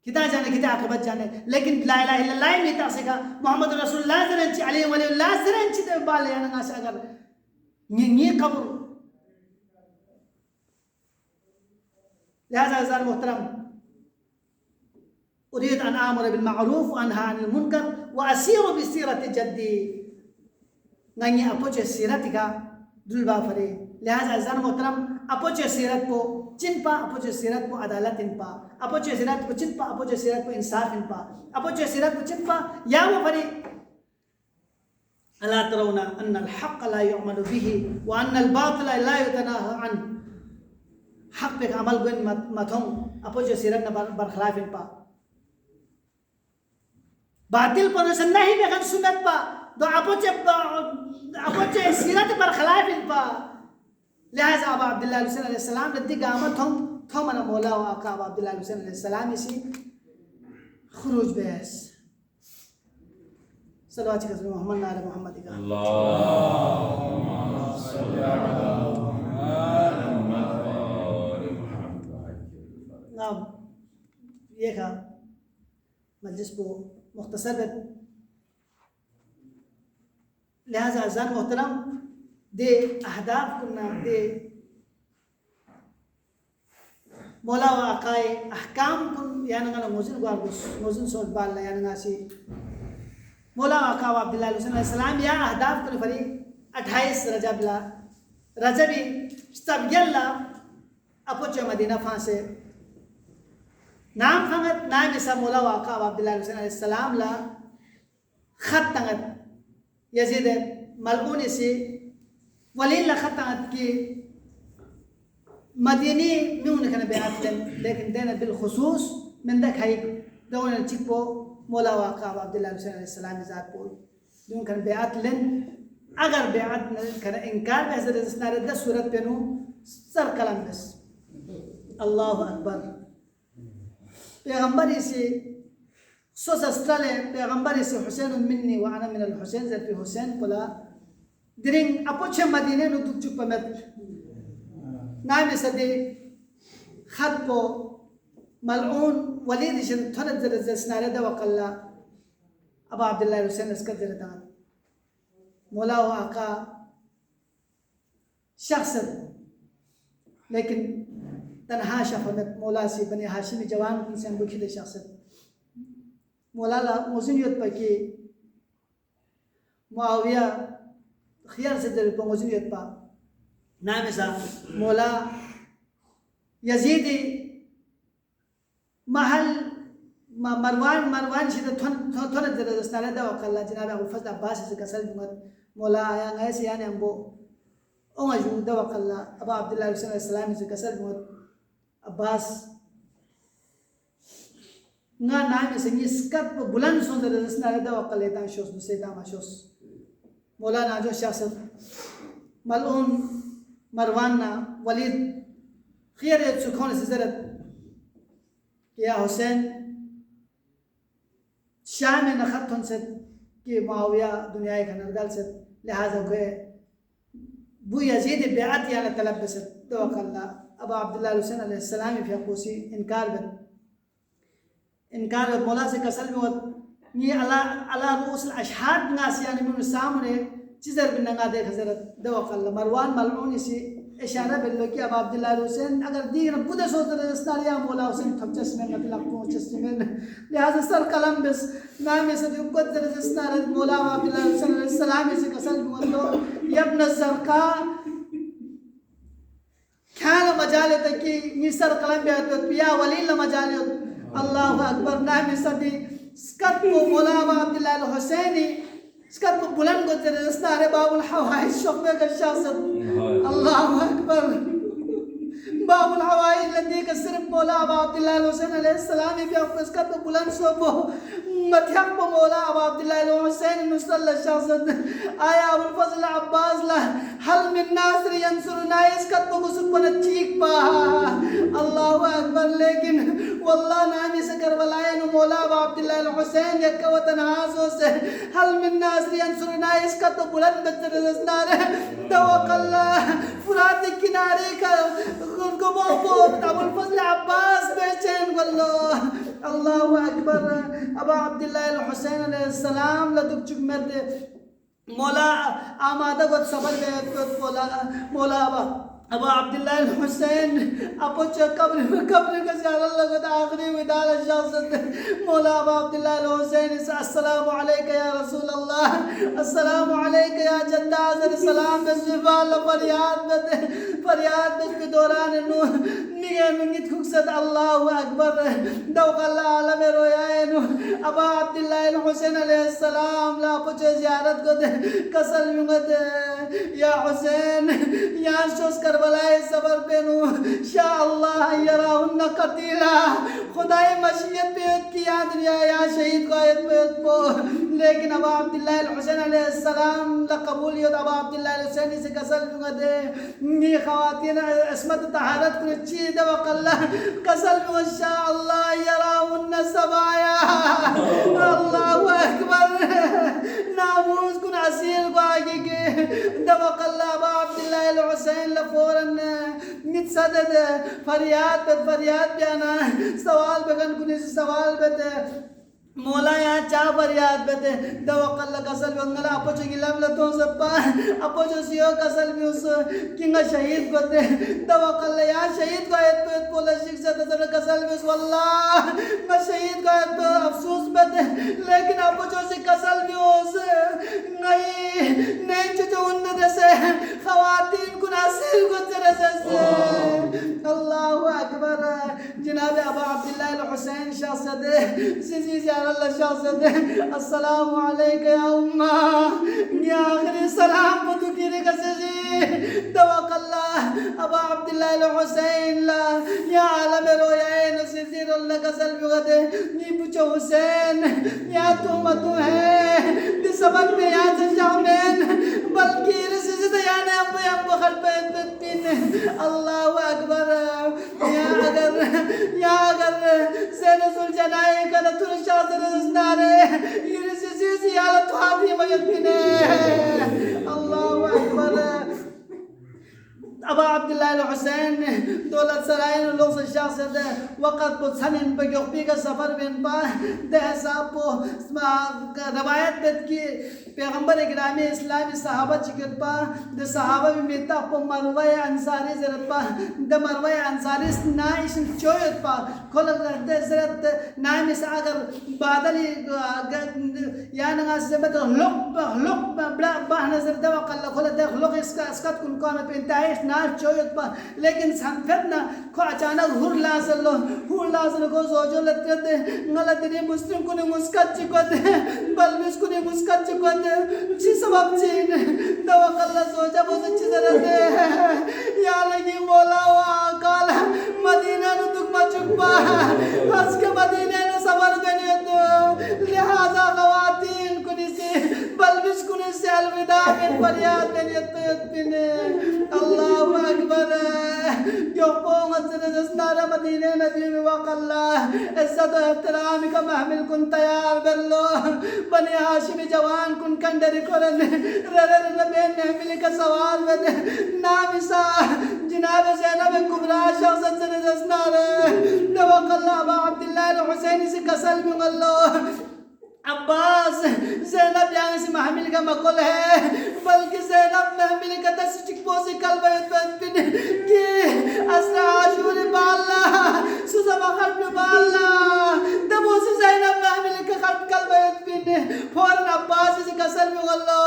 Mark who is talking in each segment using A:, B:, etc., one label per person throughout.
A: किता जाने किता आकबत जाने लेकिन ला इलाहा इल्लल्लाह में तासेगा मोहम्मद रसूलुल्लाह जरंची अलैहि वलील्लाह जरंची ते बाले याना ngasa agar ngi kabur लिहाजा अज़ान मोहतरम उरीद अन आमुर बिल मारूफ व अनहा अनिल मुनकर व असीरु बिसीरति जद्दी nganyi apoche sirat ka dulba fare लिहाजा अज़ान मोहतरम apoche sirat po चिंपा अपोचे सिरत को अदालत इनपा अपोचे सिरत को चिंपा अपोचे सिरत को इंसाफ इनपा अपोचे सिरत को चिंपा या वो फरी अला तरोना अन्न अल हक़ ला युअमलु बिही व अन्न अल बातिल ला युतनाहा अन हक़ पे अमल गुन मथों अपोचे सिरत न बरखलाफ इनपा बातिल पर नहीं बेगन सुन्नत पा दो अपोचे सिरत बरखलाफ इनपा लिहाजा अबा अब्दुल्लाह हुसैन अलैहिस्सलाम लद्दी गामत हम थोमना मौला व आका अबा अब्दुल्लाह हुसैन अलैहिस्सलाम इसी खुरूज बेस सल्लल्लाहु अलैहि वसल्लम मोहम्मद नारे मोहम्मद का अल्लाहुम्मा सल्ली अला मुहम्मद नाम ये का मजलिस को मुख्तसर लिहाजा अज़ान मोहतरम दे अहदाफ कुन्ना दे मौला व आकाए अहकाम कुन याना गना मोजिन गारगुस मोजिन सोच बाल याना गासी मौला व आका अब्दुल्लाह हुसैन अलैहिस्सलाम या अहदाफ कुन फरी 28 रजबी सब यल्ला अपोचे मदीना फांसे नाम फंगत नाम इसा मौला व आका अब्दुल्लाह हुसैन अलैहिस्सलाम ला खत तंगत यजीद मलऊन से वलील लखतात की मदीनी में उन्हें बेआत लेकिन देना बिलखुसूस में दखाई दोन चिपो मौला वाक़ा अब्दुल्लाह हुसैन अलैहिस्सलाम ज़ात को जो उन्हें बेआत लें अगर बेआत करना इनकार में ऐसे रजिस्ट्रार 10 सूरत पे नु सर कलम बस अल्लाह अकबर पैगंबर इसे सोसस्ट्रले पैगंबर इसे हुसैन मिन्नी व अना मिनल हुसैन ज़ात हुसैन कोला दिरिंग अपोचे मदीने नु तुक चुप पमत नाम सदे खत को मलऊन वलीद जन थनत जरज स्नारे द वकल्ला अबा अब्दुल्लाह हुसैन इसका जरदा मौला व आका शख्स लेकिन तन्हा शफनत मौला से बने हाशिमी जवान से बुखिले शख्स मौला ला मुज़ियत पर कि मुआविया खियार से दर पर मुज़ियत पा नाम सा मौला यजीदी महल मरवान शिद थोन जरा दस्ताने दा वकल्ला जनाब अबू फज़ल अब्बास से कसल जुमत मौला आया गए से यानी हमको ओंगजू दा वकल्ला अबा अब्दुल्लाह हुसैन अलैहिस्सलाम से कसल जुमत अब्बास ना नाम से निस्कत बुलंद सोन जरा दस्ताने दा वकल्ले दा शोस से दा माशोस मौला ना जो शख्स मलऊन मरवाना वलीद खियर सुखोन से जरत या हुसैन शाम में नखत से कि मुआविया दुनिया का नरगल से लिहाजा गए बु यजीद बेअत या तलब से तो अल्लाह अबा अब्दुल्लाह हुसैन अलैहिस्सलाम fi aqusi इनकार मौला से कसल में ni ala ru'us al-ashhad ngas yani min samune चीज़र बिन नंगा देख हज़रत दवक़ल्ला मरवान मलऊन इसी इशारा बिल्लो कि अब अब्दुल्लाह हुसैन अगर दीन बुदे सोच रहे स्नारिया मौला हुसैन थपचस में मतलब पहुंचस में लिहाजा सर कलम बस नाम से जो कुछ तरह स्नार मौला अब्दुल्लाह हुसैन अलैहिस्सलाम से कसल बोलो यब्न ज़रका खान मजाले तक कि ये सर कलम पे तो पिया वलील मजाले अल्लाहु अकबर नाम से दी स्कत को मौला अब्दुल्लाह हुसैनी इसका तो बुलंद को तेरे रस्तारे बाबुल हवाई शोबे का शासक अल्लाह अकबर बाबुल हवाई लदी का सिर्फ मौला अब्दुल्लाह हुसैन अलैहिस्सलाम भी इसका तो बुलंद शोबो मध्यम को मौला अब्दुल्लाह हुसैन मुसल्ला शासक आया अबुल फजल अब्बास ला हल मिन नासर यंसुरना इसका तो सुपन ठीक पा अल्लाह अकबर लेकिन والله نامي سكر ولاين مولا أبا عبد الله الحسين يكوتن عازوس هل من ناس ينصرنا يسكت بلند بترزنار دوق الله فرات الكناري كركبوبو أبو الفضل عباس بيشين والله الله أكبر أبا عبد الله الحسين عليه السلام لدكتك مرد مولا آماده قد صبر بيت مولا أبا عبد الله الحسين أبو قبر का ज़्यादा लगता आखिरी विदाल शख्स मौला अबा अब्दुल्लाह الحسين अस्सलामु अलैका या रसूल अल्लाह अस्सलामु अलैका या जद्दा सलाम बिस्मिल्लाह फरियाद के दौरान निगे निगित खुक्सत अल्लाहु अकबर दौकल्ला आलम रोयाएनु अबा अब्दुल्लाह الحسين अलैहि सलाम ला पुछे ज़ियारत को कसल मुगत या हुसैन या शोस करबलाए सबर पेनु शाह अल्लाह यराहुन कतीला खुदाई मशीयत पे किया दुनिया या शहीद को आयत पे पो लेकिन अबा अब्दुल्लाह الحسين अलैहि सलाम ला कबूलियत अबा अब्दुल्लाह الحسين से कसल मुगत नी खवातीन इसमत तहारत को ची दवकल्ला कसल मुगत शाह अल्लाह यराहुन सबाया अल्लाहु अकबर नामूस कुन असील को आगे के दवकल्ला अबा अब्दुल्लाह الحسين लफौरन नित्सदद फरियाद बयाना सवाल बगन कुनी सवाल बते मौला यहाँ चा फरियाद बते दवकल्ला कसल बंगला अपोचो गिलाम लतो सप्पा अपोचो सियो कसल भी उस किंगा शहीद कोते दवकल्ला यहाँ शहीद को आयत पे पोला शिक्षा तजर कसल भी उस वल्लाह मैं शहीद को आयत पे अफसोस बते लेकिन अपोचो से कसल भी उस नहीं चुचो उन्ने जैसे खवातीन को नासिल को जैसे अल्लाहु अकबर जनाब अबा अब्दुल्लाह الحسين शाहज़ादे सिजी अल्लाह शाहज़ादे अस्सलामु अलैका या उम्मा या आखिरी सलाम बुदुकीरे का सिजी दवकल्ला अबा अब्दुल्लाह الحسين ला या आलम रोयाइन सिजी अल्लाह का सल्लु गदे नी पूछो हुसैन या तुम है सबक में यहाँ से शामिल बल्कि सिजी तो यहाँ ने अब खल पे तीन अल्लाहु अकबर या अगर ज़ैनुल जनाए कल तुरशा नारे ये सिजी हालत हाथी मयतने अल्लाहु अकबर अबा अब्दुल्लाह الحسين दौलत सराय लोग से शासद वक़्त पुछन पे योपी का सफर बिन पा दह साहब को रवायत बेत की पैगंबर इकरामी इस्लामी सहाबा चिकत पा द सहाबा भी मिता पो मरवा अंसारी जरत पा द मरवा अंसारी नाइश चोयत पा खोल दे जरत नाइम से अगर बादली या नगा से बत लुक बड़ा बाह नजर दवा कल्ला खोल दे लुक इसका अस्कत कुन काम पे इंतहाई नाच चोयत पा लेकिन संफरना को अचानक हुर लाजल को सोजो लगते थे गलत ने मुस्लिम को ने मुस्कत चिकत बलबिस को ने मुस्कत चिकत जी सबब चीन दवा कल्ला सोचा बहुत अच्छी तरह से या लगी मौला वा काल मदीना नु दुख मचुपा हज के मदीने ने सबर बने तो लिहाजा खवातीन को से बलबिस को से अलविदा में फरियाद बने तो पिने अल्लाहु अकबर जो पोंगत से दस्तारा मदीने नबी में वकल्ला इज्जत और एहतराम का महमिल कुन तैयार बल्लो बने हाशिमी जवान कुन कंडरी करन ररर नबी महमिल का सवाल में नामिसा जनाब ज़ैनब कुबरा शख्स से दस्तारा वकल्ला अबा अब्दुल्लाह الحسين से कसल में गल्लो अब्बास ज़ैनब यहाँ से महमिल का मकुल है बल्कि ज़ैनब महमिल का तस्वीर पोसी कलबैत पिन कि असरा आशूर बाल्ला सुज़मा खल्ब बाल्ला तबो से ज़ैनब महमिल का खल्ब कलबैत पिन फौरन अब्बास से कसल में गल्लो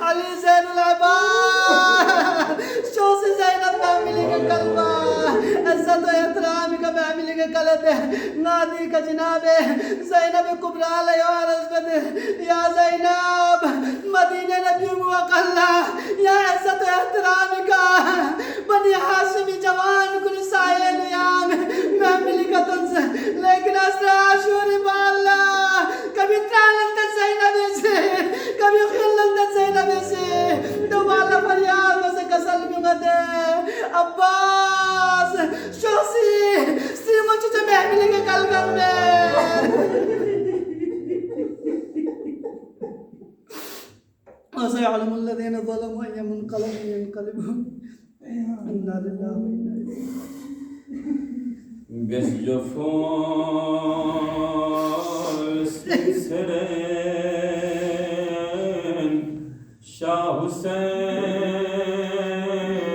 A: अली ज़ैनुल अब्बास शो से ज़ैनब महमिल का कलबा इज्जत व एहतराम का महमिल का कलत नादी का जनाबे ज़ैनब कुबरा या ज़ैनब मदीने नबी मुअक्कला या इज्जत व एहतराम का बनी हाशिमी जवान कुल सायल याम महमिल का तुझसे लेकिन असरा आशूर बाल्ला कभी त्रालंत ज़ैनब से कभी खिलंत ज़ैनब से दोबारा फरियाद से कसल में गदे अब्बास शोसी स्त्री मुझे महमिल के कल وسيعلم الذين ظلموا أي منقلب ينقلبون إنا لله وإنا إليه
B: Bis Seren Şah Hüseyin